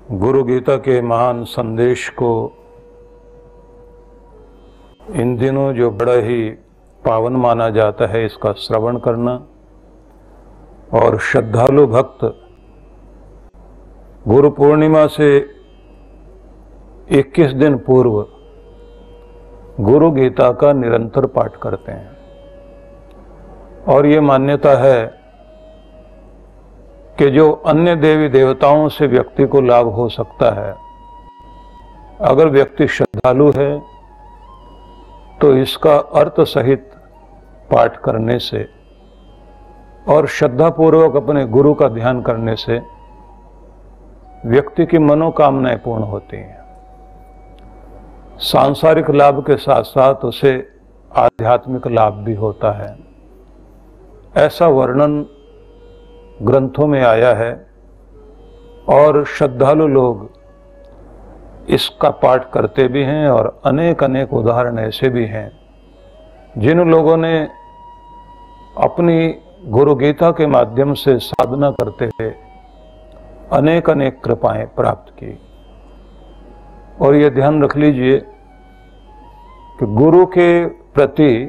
गुरु गीता के महान संदेश को इन दिनों जो बड़ा ही पावन माना जाता है, इसका श्रवण करना और श्रद्धालु भक्त गुरु पूर्णिमा से 21 दिन पूर्व गुरु गीता का निरंतर पाठ करते हैं। और ये मान्यता है कि जो अन्य देवी देवताओं से व्यक्ति को लाभ हो सकता है, अगर व्यक्ति श्रद्धालु है तो इसका अर्थ सहित पाठ करने से और श्रद्धापूर्वक अपने गुरु का ध्यान करने से व्यक्ति की मनोकामनाएं पूर्ण होती हैं। सांसारिक लाभ के साथ साथ उसे आध्यात्मिक लाभ भी होता है। ऐसा वर्णन ग्रंथों में आया है और श्रद्धालु लोग इसका पाठ करते भी हैं। और अनेक अनेक उदाहरण ऐसे भी हैं जिन लोगों ने अपनी गुरु गीता के माध्यम से साधना करते हुए अनेक अनेक कृपाएं प्राप्त की। और ये ध्यान रख लीजिए कि गुरु के प्रति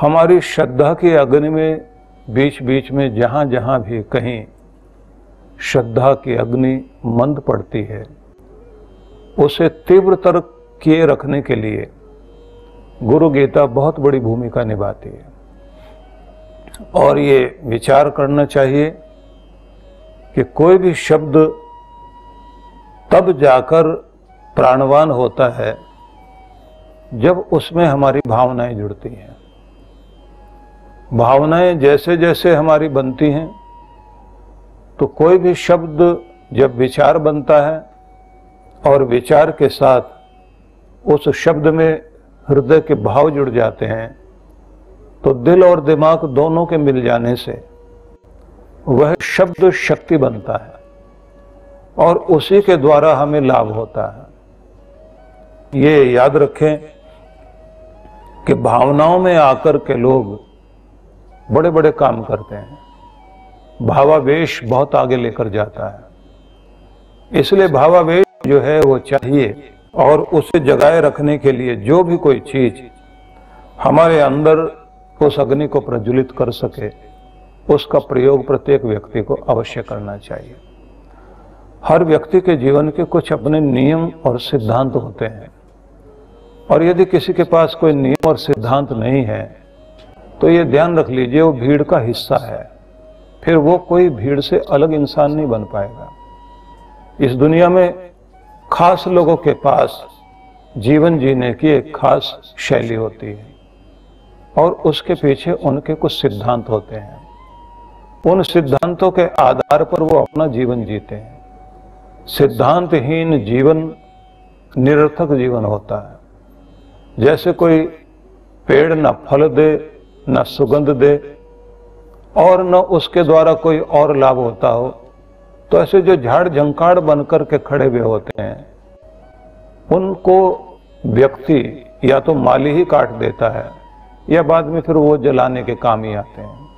हमारी श्रद्धा की अग्नि में बीच बीच में जहां जहां भी कहीं श्रद्धा की अग्नि मंद पड़ती है, उसे तीव्रतर किए रखने के लिए गुरु गीता बहुत बड़ी भूमिका निभाती है। और ये विचार करना चाहिए कि कोई भी शब्द तब जाकर प्राणवान होता है जब उसमें हमारी भावनाएं जुड़ती हैं। भावनाएं जैसे जैसे हमारी बनती हैं तो कोई भी शब्द जब विचार बनता है और विचार के साथ उस शब्द में हृदय के भाव जुड़ जाते हैं तो दिल और दिमाग दोनों के मिल जाने से वह शब्द शक्ति बनता है और उसी के द्वारा हमें लाभ होता है। ये याद रखें कि भावनाओं में आकर के लोग बड़े बड़े काम करते हैं। भावावेश बहुत आगे लेकर जाता है। इसलिए भावावेश जो है वो चाहिए और उसे जगाए रखने के लिए जो भी कोई चीज हमारे अंदर उस अग्नि को प्रज्वलित कर सके, उसका प्रयोग प्रत्येक व्यक्ति को अवश्य करना चाहिए। हर व्यक्ति के जीवन के कुछ अपने नियम और सिद्धांत होते हैं और यदि किसी के पास कोई नियम और सिद्धांत नहीं है तो ये ध्यान रख लीजिए वो भीड़ का हिस्सा है, फिर वो कोई भीड़ से अलग इंसान नहीं बन पाएगा। इस दुनिया में खास लोगों के पास जीवन जीने की एक खास शैली होती है और उसके पीछे उनके कुछ सिद्धांत होते हैं। उन सिद्धांतों के आधार पर वो अपना जीवन जीते हैं। सिद्धांतहीन जीवन निरर्थक जीवन होता है। जैसे कोई पेड़ न फल दे, न सुगंध दे और न उसके द्वारा कोई और लाभ होता हो, तो ऐसे जो झाड़ झंकाड़ बनकर के खड़े हुए होते हैं उनको व्यक्ति या तो माली ही काट देता है या बाद में फिर वो जलाने के काम ही आते हैं।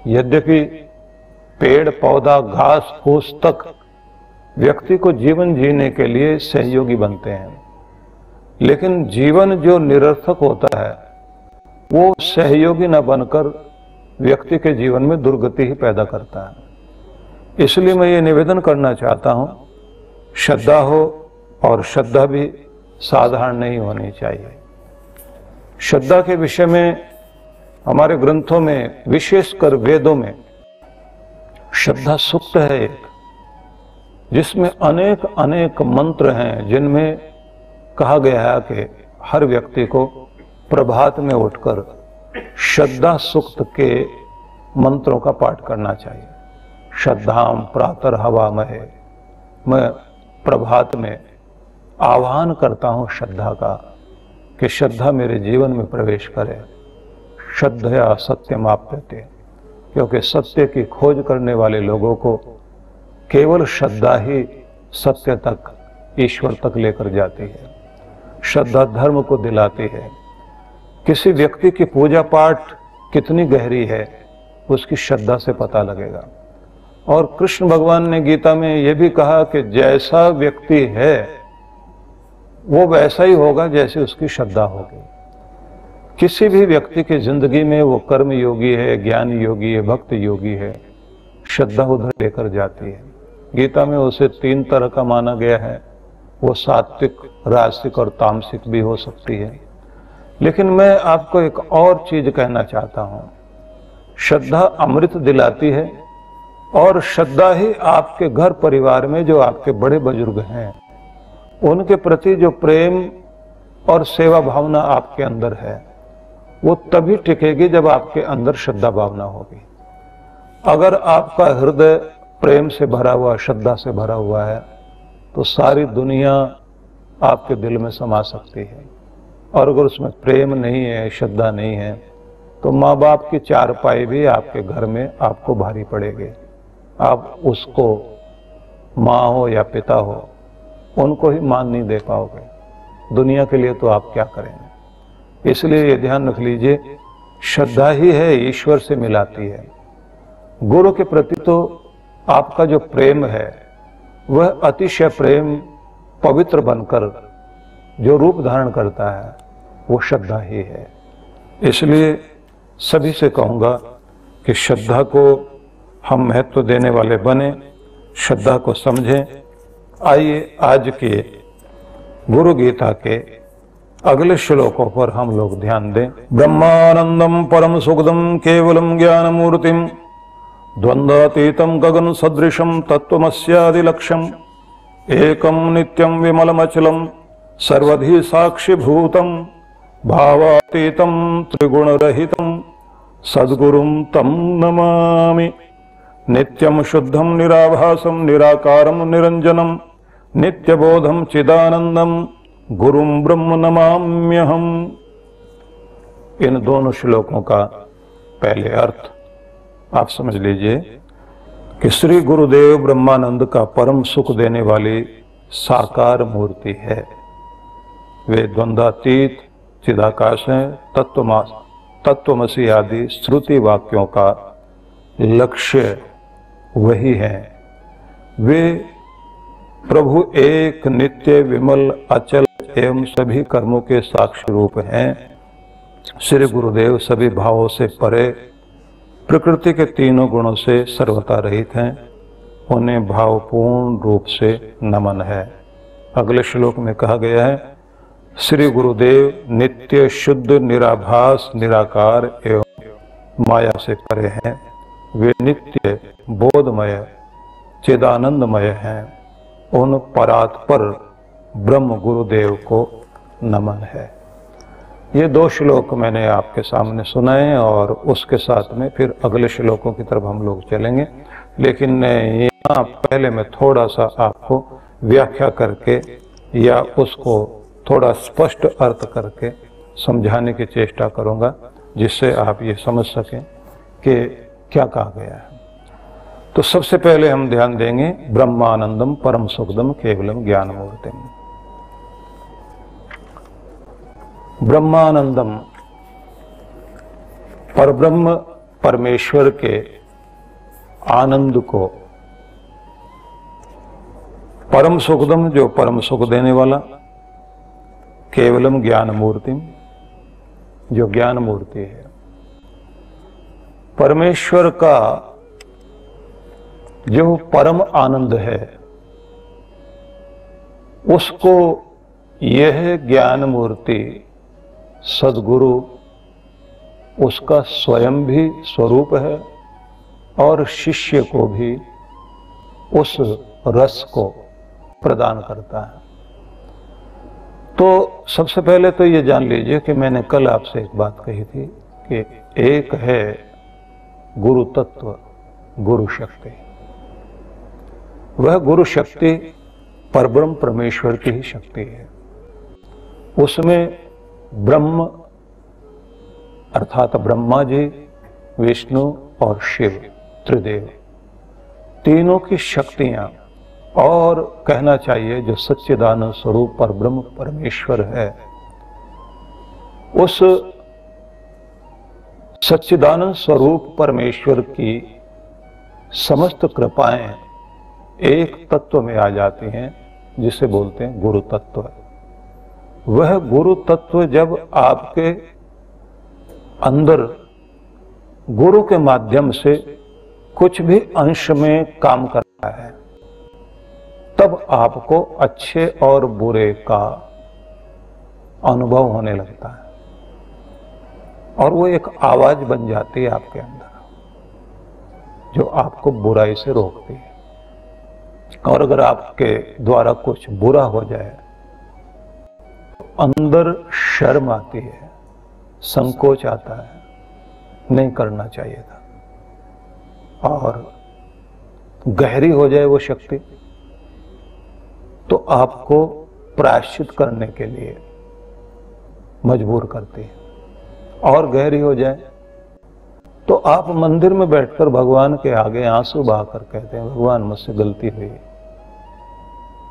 यद्यपि पेड़ पौधा घास फूस तक व्यक्ति को जीवन जीने के लिए सहयोगी बनते हैं, लेकिन जीवन जो निरर्थक होता है वो सहयोगी न बनकर व्यक्ति के जीवन में दुर्गति ही पैदा करता है। इसलिए मैं ये निवेदन करना चाहता हूं, श्रद्धा हो और श्रद्धा भी साधारण नहीं होनी चाहिए। श्रद्धा के विषय में हमारे ग्रंथों में, विशेषकर वेदों में श्रद्धा सूक्त है एक, जिसमें अनेक अनेक मंत्र हैं जिनमें कहा गया है कि हर व्यक्ति को प्रभात में उठकर श्रद्धा सूक्त के मंत्रों का पाठ करना चाहिए। श्रद्धाम प्रातः हवामहे, मैं प्रभात में आह्वान करता हूं श्रद्धा का कि श्रद्धा मेरे जीवन में प्रवेश करे। श्रद्धया सत्यमाप्यते, क्योंकि सत्य की खोज करने वाले लोगों को केवल श्रद्धा ही सत्य तक, ईश्वर तक लेकर जाती है। श्रद्धा धर्म को दिलाती है। किसी व्यक्ति की पूजा पाठ कितनी गहरी है उसकी श्रद्धा से पता लगेगा। और कृष्ण भगवान ने गीता में यह भी कहा कि जैसा व्यक्ति है वो वैसा ही होगा जैसे उसकी श्रद्धा होगी। किसी भी व्यक्ति की जिंदगी में वो कर्म योगी है, ज्ञान योगी है, भक्त योगी है, श्रद्धा उधर लेकर जाती है। गीता में उसे 3 तरह का माना गया है, वो सात्विक, राजसिक और तामसिक भी हो सकती है। लेकिन मैं आपको एक और चीज कहना चाहता हूं, श्रद्धा अमृत दिलाती है और श्रद्धा ही आपके घर परिवार में जो आपके बड़े बुजुर्ग हैं उनके प्रति जो प्रेम और सेवा भावना आपके अंदर है वो तभी टिकेगी जब आपके अंदर श्रद्धा भावना होगी। अगर आपका हृदय प्रेम से भरा हुआ, श्रद्धा से भरा हुआ है तो सारी दुनिया आपके दिल में समा सकती है। और अगर उसमें प्रेम नहीं है, श्रद्धा नहीं है तो माँ बाप की चारपाई भी आपके घर में आपको भारी पड़ेगी। आप उसको माँ हो या पिता हो उनको ही मान नहीं दे पाओगे, दुनिया के लिए तो आप क्या करेंगे। इसलिए ये ध्यान रख लीजिए, श्रद्धा ही है ईश्वर से मिलाती है। गुरु के प्रति तो आपका जो प्रेम है वह अतिशय प्रेम पवित्र बनकर जो रूप धारण करता है वो श्रद्धा ही है। इसलिए सभी से कहूँगा कि श्रद्धा को हम महत्व देने वाले बने, श्रद्धा को समझें। आइए आज के गुरु गीता के अगले श्लोकों पर हम लोग ध्यान दें। ब्रह्मानंदम परम सुखदम केवलम ज्ञान मूर्तिम द्वंद्वातीतम गगन सदृशम तत्वमस्यादिलक्ष्यम एकम नित्यम विमलमचलम सर्वधि साक्षिभूतम भावातीतम त्रिगुण रहितम सद्गुरुम तम नमामि। नित्यम शुद्धम निराभासम निराकारम निरंजनम नित्यबोधम चिदानंदम गुरुम ब्रह्म नमाम्यहम। इन दोनों श्लोकों का पहले अर्थ आप समझ लीजिए कि श्री गुरुदेव ब्रह्मानंद का परम सुख देने वाली साकार मूर्ति है। वे द्वंद्वातीत चिदाकाश हैं। तत्वमसी आदि श्रुति वाक्यों का लक्ष्य वही है। वे प्रभु एक, नित्य, विमल, अचल एवं सभी कर्मों के साक्षी रूप हैं। श्री गुरुदेव सभी भावों से परे, प्रकृति के तीनों गुणों से सर्वथा रहित हैं। उन्हें भावपूर्ण रूप से नमन है। अगले श्लोक में कहा गया है, श्री गुरुदेव नित्य, शुद्ध, निराभास, निराकार एवं माया से परे हैं। वे नित्य, बोधमय, चिदानंदमय हैं। उन परात्पर ब्रह्म गुरुदेव को नमन है। ये 2 श्लोक मैंने आपके सामने सुनाए और उसके साथ में फिर अगले श्लोकों की तरफ हम लोग चलेंगे। लेकिन यहाँ पहले मैं थोड़ा सा आपको व्याख्या करके या उसको थोड़ा स्पष्ट अर्थ करके समझाने की चेष्टा करूँगा, जिससे आप ये समझ सकें कि क्या कहा गया है। तो सबसे पहले हम ध्यान देंगे ब्रह्मानंदम परम सुखदम केवलम ज्ञान मूर्तिम। ब्रह्मानंदम परब्रह्म परमेश्वर के आनंद को, परम सुखदम जो परम सुख देने वाला, केवलम ज्ञान मूर्तिम जो ज्ञान मूर्ति है। परमेश्वर का जो परम आनंद है उसको यह ज्ञान मूर्ति सद्गुरु उसका स्वयं भी स्वरूप है और शिष्य को भी उस रस को प्रदान करता है। तो सबसे पहले तो ये जान लीजिए कि मैंने कल आपसे एक बात कही थी कि एक है गुरु तत्व, गुरु शक्ति। वह गुरु शक्ति परब्रह्म परमेश्वर की ही शक्ति है। उसमें ब्रह्म अर्थात ब्रह्मा जी, विष्णु और शिव त्रिदेव तीनों की शक्तियां और कहना चाहिए जो सच्चिदानंद स्वरूप परब्रह्म परमेश्वर है, उस सच्चिदानंद स्वरूप परमेश्वर की समस्त कृपाएं एक तत्व में आ जाती हैं, जिसे बोलते हैं गुरु तत्व। वह गुरु तत्व जब आपके अंदर गुरु के माध्यम से कुछ भी अंश में काम करता है, तब आपको अच्छे और बुरे का अनुभव होने लगता है, और वो एक आवाज बन जाती है आपके अंदर, जो आपको बुराई से रोकती है। और अगर आपके द्वारा कुछ बुरा हो जाए तो अंदर शर्म आती है, संकोच आता है, नहीं करना चाहिए था। और गहरी हो जाए वो शक्ति तो आपको प्रायश्चित करने के लिए मजबूर करती है। और गहरी हो जाए तो आप मंदिर में बैठकर भगवान के आगे आंसू बहाकर कहते हैं, भगवान मुझसे गलती हुई,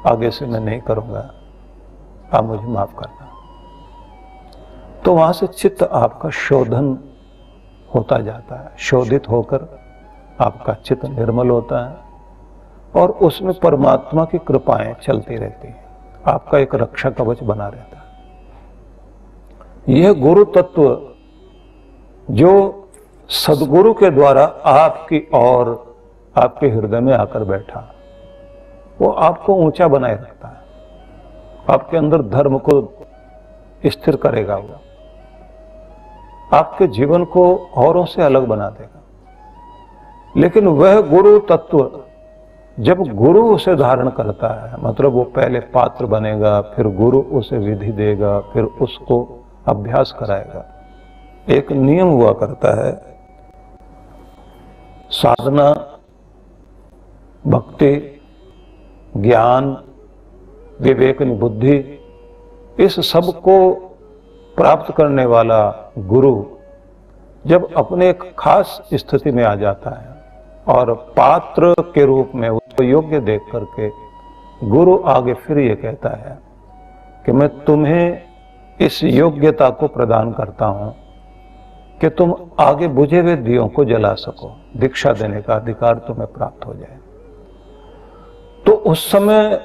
आगे से मैं नहीं करूंगा, आप मुझे माफ करना। तो वहां से चित्त आपका शोधन होता जाता है, शोधित होकर आपका चित्त निर्मल होता है, और उसमें परमात्मा की कृपाएं चलती रहती हैं, आपका एक रक्षा कवच बना रहता है। यह गुरु तत्व जो सदगुरु के द्वारा आपकी और आपके हृदय में आकर बैठा, वो आपको ऊंचा बनाए रखता है, आपके अंदर धर्म को स्थिर करेगा, वो आपके जीवन को औरों से अलग बना देगा। लेकिन वह गुरु तत्व जब गुरु उसे धारण करता है, मतलब वो पहले पात्र बनेगा, फिर गुरु उसे विधि देगा, फिर उसको अभ्यास कराएगा। एक नियम हुआ करता है, साधना, भक्ति, ज्ञान, विवेकनी बुद्धि, इस सब को प्राप्त करने वाला गुरु जब अपने एक खास स्थिति में आ जाता है और पात्र के रूप में उसको योग्य देख करके गुरु आगे फिर ये कहता है कि मैं तुम्हें इस योग्यता को प्रदान करता हूं कि तुम आगे बुझे हुए दियों को जला सको, दीक्षा देने का अधिकार तुम्हें प्राप्त हो जाए। तो उस समय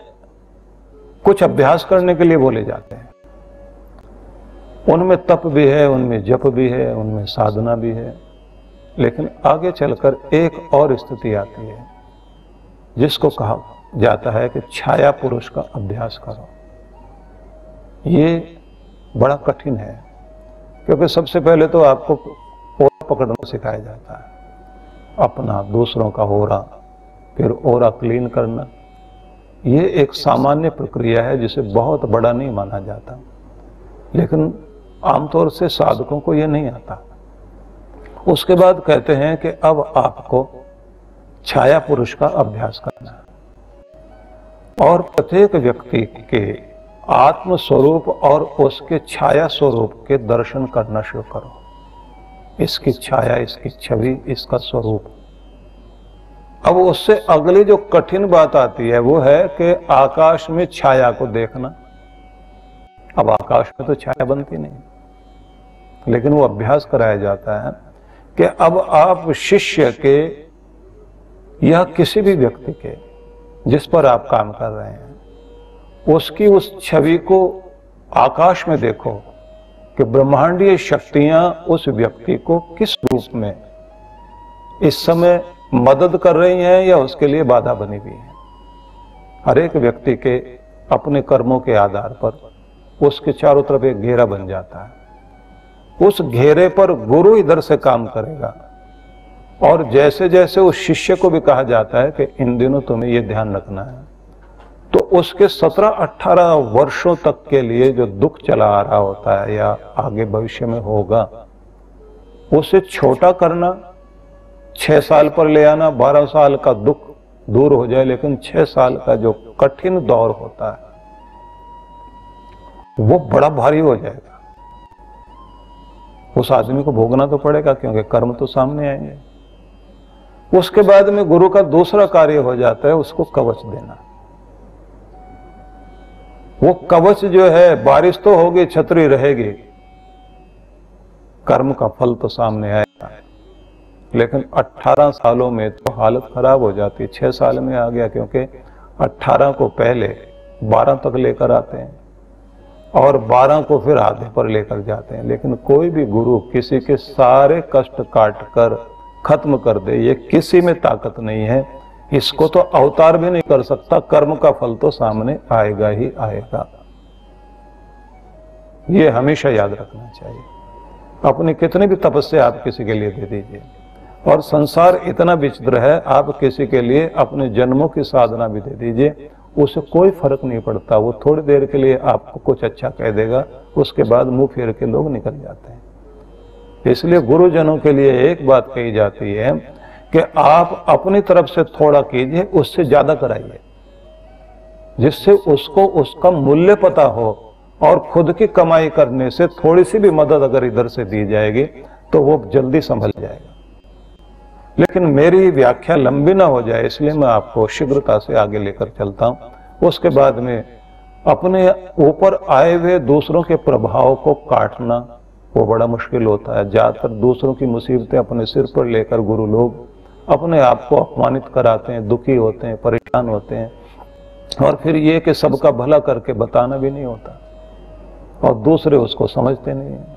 कुछ अभ्यास करने के लिए बोले जाते हैं, उनमें तप भी है, उनमें जप भी है, उनमें साधना भी है। लेकिन आगे चलकर एक और स्थिति आती है जिसको कहा जाता है कि छाया पुरुष का अभ्यास करो। ये बड़ा कठिन है, क्योंकि सबसे पहले तो आपको ओरा पकड़ना सिखाया जाता है, अपना, दूसरों का ओरा, फिर ओरा क्लीन करना। ये एक सामान्य प्रक्रिया है जिसे बहुत बड़ा नहीं माना जाता, लेकिन आमतौर से साधकों को यह नहीं आता। उसके बाद कहते हैं कि अब आपको छाया पुरुष का अभ्यास करना है, और प्रत्येक व्यक्ति के आत्म स्वरूप और उसके छाया स्वरूप के दर्शन करना शुरू करो। इसकी छाया, इसकी छवि, इसका स्वरूप। अब उससे अगली जो कठिन बात आती है वो है कि आकाश में छाया को देखना। अब आकाश में तो छाया बनती नहीं, लेकिन वो अभ्यास कराया जाता है कि अब आप शिष्य के या किसी भी व्यक्ति के जिस पर आप काम कर रहे हैं, उसकी उस छवि को आकाश में देखो कि ब्रह्मांडीय शक्तियां उस व्यक्ति को किस रूप में इस समय मदद कर रही हैं या उसके लिए बाधा बनी हुई है। हर एक व्यक्ति के अपने कर्मों के आधार पर उसके चारों तरफ एक घेरा बन जाता है। उस घेरे पर गुरु इधर से काम करेगा, और जैसे जैसे उस शिष्य को भी कहा जाता है कि इन दिनों तुम्हें ये ध्यान रखना है, तो उसके 17-18 वर्षों तक के लिए जो दुख चला आ रहा होता है या आगे भविष्य में होगा, उसे छोटा करना, 6 साल पर ले आना, 12 साल का दुख दूर हो जाए, लेकिन 6 साल का जो कठिन दौर होता है वो बड़ा भारी हो जाएगा। उस आदमी को भोगना तो पड़ेगा, क्योंकि कर्म तो सामने आएंगे। उसके बाद में गुरु का दूसरा कार्य हो जाता है उसको कवच देना। वो कवच जो है, बारिश तो होगी, छतरी रहेगी, कर्म का फल तो सामने आएगा। लेकिन 18 सालों में तो हालत खराब हो जाती है। 6 साल में आ गया, क्योंकि 18 को पहले 12 तक लेकर आते हैं और 12 को फिर आधे पर लेकर जाते हैं। लेकिन कोई भी गुरु किसी के सारे कष्ट काट कर खत्म कर दे, ये किसी में ताकत नहीं है। इसको तो अवतार भी नहीं कर सकता, कर्म का फल तो सामने आएगा ही आएगा। ये हमेशा याद रखना चाहिए। अपनी कितनी भी तपस्या आप किसी के लिए दे दीजिए, और संसार इतना विचित्र है, आप किसी के लिए अपने जन्मों की साधना भी दे दीजिए, उसे कोई फर्क नहीं पड़ता। वो थोड़ी देर के लिए आपको कुछ अच्छा कह देगा, उसके बाद मुंह फेर के लोग निकल जाते हैं। इसलिए गुरुजनों के लिए एक बात कही जाती है कि आप अपनी तरफ से थोड़ा कीजिए, उससे ज्यादा कराइए, जिससे उसको उसका मूल्य पता हो। और खुद की कमाई करने से थोड़ी सी भी मदद अगर इधर से दी जाएगी तो वो जल्दी संभल जाएगा। लेकिन मेरी व्याख्या लंबी ना हो जाए, इसलिए मैं आपको शीघ्रता से आगे लेकर चलता हूं। उसके बाद में अपने ऊपर आए हुए दूसरों के प्रभाव को काटना वो बड़ा मुश्किल होता है। ज्यादातर दूसरों की मुसीबतें अपने सिर पर लेकर गुरु लोग अपने आप को अपमानित कराते हैं, दुखी होते हैं, परेशान होते हैं, और फिर ये कि सबका भला करके बताना भी नहीं होता, और दूसरे उसको समझते नहीं हैं।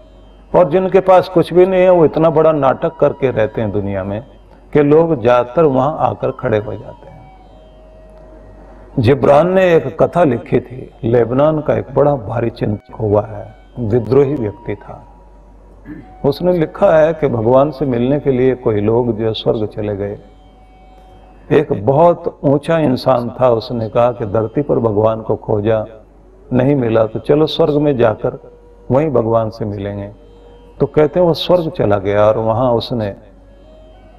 और जिनके पास कुछ भी नहीं है वो इतना बड़ा नाटक करके रहते हैं दुनिया में कि लोग ज्यादातर वहां आकर खड़े हो जाते हैं। जिब्रान ने एक कथा लिखी थी। लेबनान का एक बड़ा भारी चिंतक हुआ है, विद्रोही व्यक्ति था। उसने लिखा है कि भगवान से मिलने के लिए कोई लोग जो स्वर्ग चले गए। एक बहुत ऊंचा इंसान था, उसने कहा कि धरती पर भगवान को खोजा, नहीं मिला, तो चलो स्वर्ग में जाकर वहीं भगवान से मिलेंगे। तो कहते हैं वो स्वर्ग चला गया और वहां उसने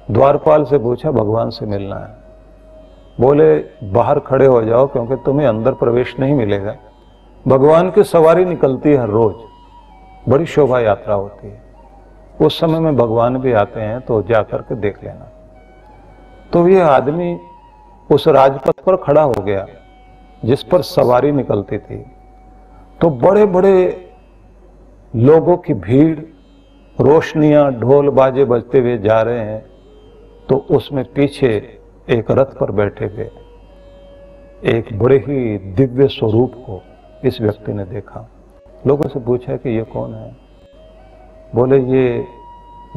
द्वारपाल से पूछा भगवान से मिलना है। बोले बाहर खड़े हो जाओ, क्योंकि तुम्हें अंदर प्रवेश नहीं मिलेगा। भगवान की सवारी निकलती है हर रोज, बड़ी शोभा यात्रा होती है। उस समय में भगवान भी आते हैं, तो जाकर के देख लेना। तो ये आदमी उस राजपथ पर खड़ा हो गया जिस पर सवारी निकलती थी। तो बड़े बड़े लोगों की भीड़, रोशनियां, ढोल बाजे बजते हुए जा रहे हैं। तो उसमें पीछे एक रथ पर बैठे हुए एक बड़े ही दिव्य स्वरूप को इस व्यक्ति ने देखा। लोगों से पूछा कि ये कौन है? बोले ये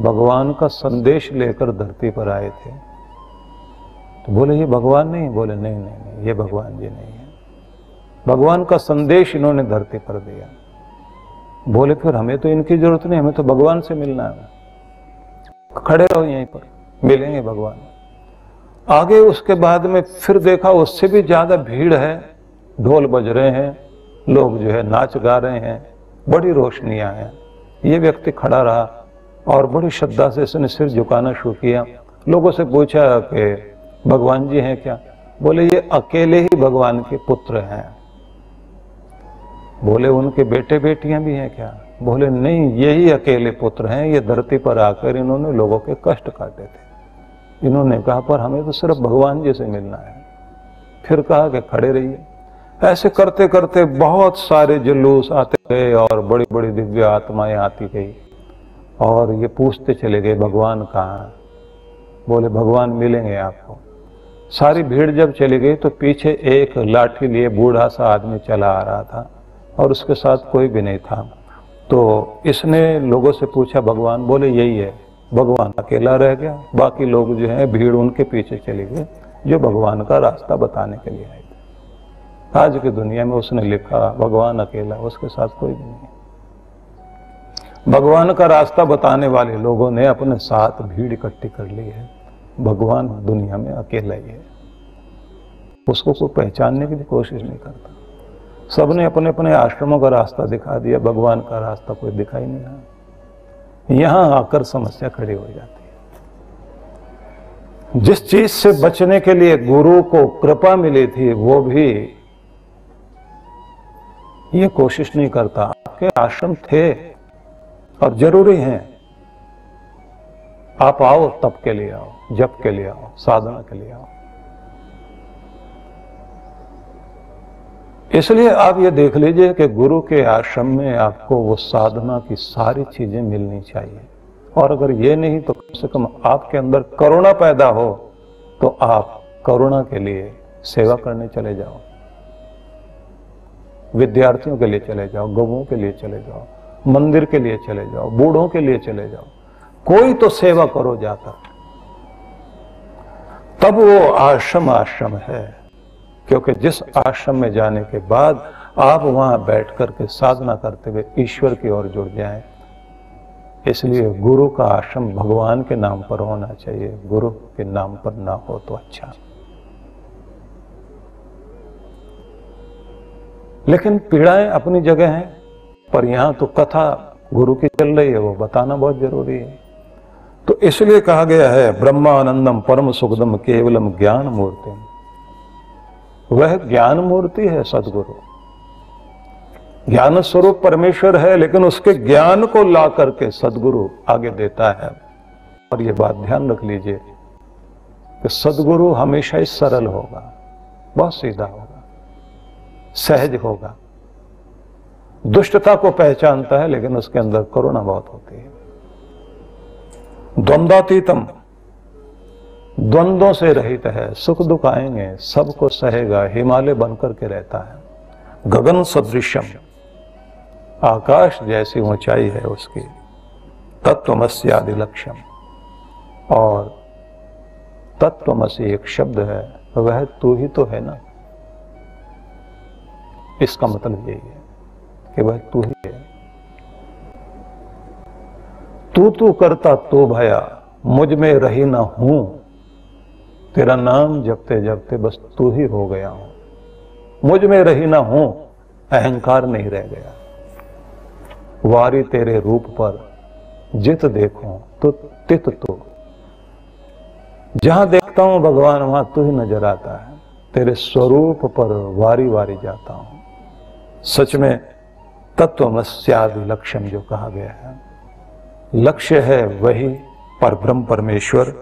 भगवान का संदेश लेकर धरती पर आए थे। तो बोले ये भगवान नहीं? बोले नहीं नहीं नहीं, ये भगवान जी नहीं है। भगवान का संदेश इन्होंने धरती पर दिया। बोले फिर हमें तो इनकी जरूरत नहीं, हमें तो भगवान से मिलना है। खड़े रहो यहीं पर, मिलेंगे भगवान। आगे उसके बाद में फिर देखा उससे भी ज्यादा भीड़ है, ढोल बज रहे हैं, लोग जो है नाच गा रहे हैं, बड़ी रोशनियां हैं। ये व्यक्ति खड़ा रहा और बड़ी श्रद्धा से इसने सिर झुकाना शुरू किया। लोगों से पूछा कि भगवान जी हैं क्या? बोले ये अकेले ही भगवान के पुत्र हैं। बोले उनके बेटे बेटियां भी हैं क्या? बोले नहीं, यही अकेले पुत्र हैं। ये धरती पर आकर इन्होंने लोगों के कष्ट काटे थे। इन्होंने कहा पर हमें तो सिर्फ भगवान जी से मिलना है। फिर कहा कि खड़े रहिए। ऐसे करते करते बहुत सारे जुलूस आते गए और बड़ी बड़ी दिव्य आत्माएं आती गई, और ये पूछते चले गए भगवान कहाँ? बोले भगवान मिलेंगे आपको। सारी भीड़ जब चली गई तो पीछे एक लाठी लिए बूढ़ा सा आदमी चला आ रहा था और उसके साथ कोई भी नहीं था। तो इसने लोगों से पूछा भगवान? बोले यही है। भगवान अकेला रह गया, बाकी लोग जो है भीड़ उनके पीछे चले गए जो भगवान का रास्ता बताने के लिए आए थे। आज की दुनिया में उसने लिखा भगवान अकेला, उसके साथ कोई भी नहीं। भगवान का रास्ता बताने वाले लोगों ने अपने साथ भीड़ इकट्ठी कर ली है। भगवान दुनिया में अकेला ही है, उसको कोई पहचानने की भी कोशिश नहीं करता। सबने अपने अपने आश्रमों का रास्ता दिखा दिया, भगवान का रास्ता कोई दिखाई नहीं रहा। यहां आकर समस्या खड़ी हो जाती है। जिस चीज से बचने के लिए गुरु को कृपा मिली थी वो भी ये कोशिश नहीं करता। आपके आश्रम थे और जरूरी हैं, आप आओ तप के लिए आओ, जप के लिए आओ, साधना के लिए आओ। इसलिए आप ये देख लीजिए कि गुरु के आश्रम में आपको वो साधना की सारी चीजें मिलनी चाहिए और अगर ये नहीं तो कम से कम आपके अंदर करुणा पैदा हो तो आप करुणा के लिए सेवा करने चले जाओ, विद्यार्थियों के लिए चले जाओ, गौओं के लिए चले जाओ, मंदिर के लिए चले जाओ, बूढ़ों के लिए चले जाओ, कोई तो सेवा करो जाकर। तब वो आश्रम आश्रम है, क्योंकि जिस आश्रम में जाने के बाद आप वहां बैठ करके साधना करते हुए ईश्वर की ओर जुड़ जाएं। इसलिए गुरु का आश्रम भगवान के नाम पर होना चाहिए, गुरु के नाम पर ना हो तो अच्छा। लेकिन पीड़ाएं अपनी जगह हैं, पर यहां तो कथा गुरु की चल रही है, वो बताना बहुत जरूरी है। तो इसलिए कहा गया है ब्रह्मानंदम परम सुखदम केवलम ज्ञान मूर्ति। वह ज्ञान मूर्ति है सदगुरु, ज्ञान स्वरूप परमेश्वर है, लेकिन उसके ज्ञान को ला करके सदगुरु आगे देता है। और यह बात ध्यान रख लीजिए कि सदगुरु हमेशा ही सरल होगा, बहुत सीधा होगा, सहज होगा, दुष्टता को पहचानता है, लेकिन उसके अंदर करुणा बहुत होती है। द्वंद्वातीतम, द्वंद्वों से रहित है, सुख दुख आएंगे सबको सहेगा, हिमालय बनकर के रहता है। गगन सदृश्यम, आकाश जैसी ऊंचाई है उसकी। तत्वमस्यादि लक्ष्यम, और तत्वमसि एक शब्द है, वह तू ही तो है ना। इसका मतलब यही है कि वह तू ही है। तू करता तो भया, मुझ में रही ना हूं, तेरा नाम जपते जपते बस तू ही हो गया हूं। मुझ में रही ना हूं, अहंकार नहीं रह गया। वारी तेरे रूप पर जित देखूं तो तित तो, जहां देखता हूं भगवान वहां तू ही नजर आता है। तेरे स्वरूप पर वारी वारी जाता हूं। सच में तत्वमस्यादि लक्ष्यम जो कहा गया है, लक्ष्य है वही परब्रह्म परमेश्वर,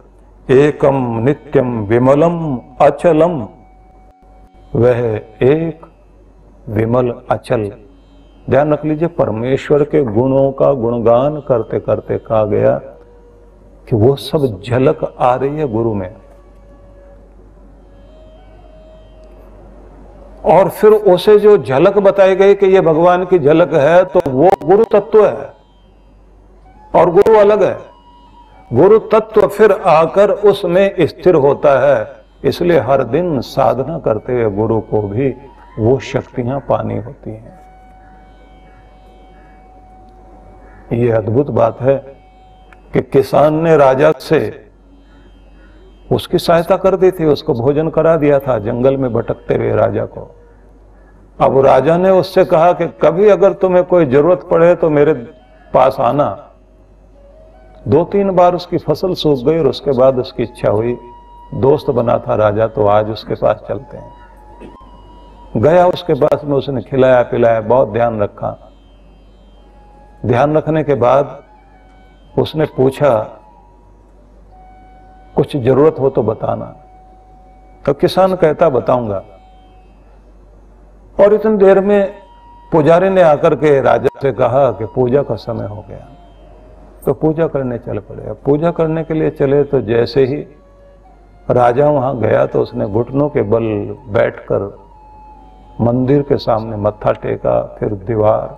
एकम नित्यम विमलम अचलम। वह एक विमल अचल। ध्यान रख लीजिए, परमेश्वर के गुणों का गुणगान करते करते कहा गया कि वो सब झलक आ रही है गुरु में, और फिर उसे जो झलक बताई गई कि ये भगवान की झलक है, तो वो गुरु तत्व है और गुरु अलग है। गुरु तत्व फिर आकर उसमें स्थिर होता है। इसलिए हर दिन साधना करते हुए गुरु को भी वो शक्तियां पानी होती हैं। ये अद्भुत बात है कि किसान ने राजा से उसकी सहायता कर दी थी, उसको भोजन करा दिया था जंगल में भटकते हुए राजा को। अब राजा ने उससे कहा कि कभी अगर तुम्हें कोई जरूरत पड़े तो मेरे पास आना। 2-3 बार उसकी फसल सूख गई और उसके बाद उसकी इच्छा हुई, दोस्त बना था राजा, तो आज उसके पास चलते हैं। गया, उसके पास में उसने खिलाया पिलाया, बहुत ध्यान रखा। ध्यान रखने के बाद उसने पूछा कुछ जरूरत हो तो बताना। तो किसान कहता बताऊंगा। और इतनी देर में पुजारी ने आकर के राजा से कहा कि पूजा का समय हो गया। तो पूजा करने चल पड़े। पूजा करने के लिए चले तो जैसे ही राजा वहां गया तो उसने घुटनों के बल बैठकर मंदिर के सामने मत्था टेका, फिर दीवार,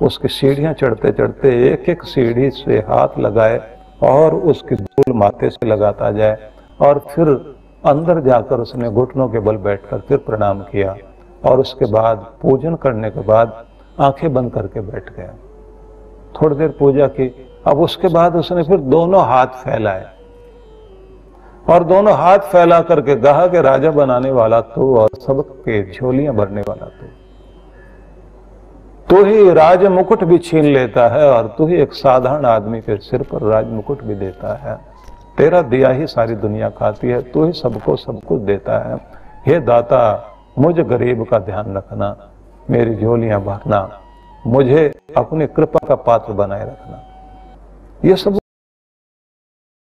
उसकी सीढ़ियां चढ़ते चढ़ते एक एक सीढ़ी से हाथ लगाए और उसकी धूल माथे से लगाता जाए, और फिर अंदर जाकर उसने घुटनों के बल बैठकर फिर प्रणाम किया, और उसके बाद पूजन करने के बाद आंखें बंद करके बैठ गया। थोड़ी देर पूजा की। अब उसके बाद उसने फिर दोनों हाथ फैलाए और दोनों हाथ फैला करके कहा कि राजा बनाने वाला तू और सबके झोलियां भरने वाला तू ही राज मुकुट भी छीन लेता है और तू ही एक साधारण आदमी के सिर पर राज मुकुट भी देता है। तेरा दिया ही सारी दुनिया खाती है, तू ही सबको सब कुछ देता है। हे दाता, मुझ गरीब का ध्यान रखना, मेरी झोलियां भरना, मुझे अपनी कृपा का पात्र बनाए रखना। ये सब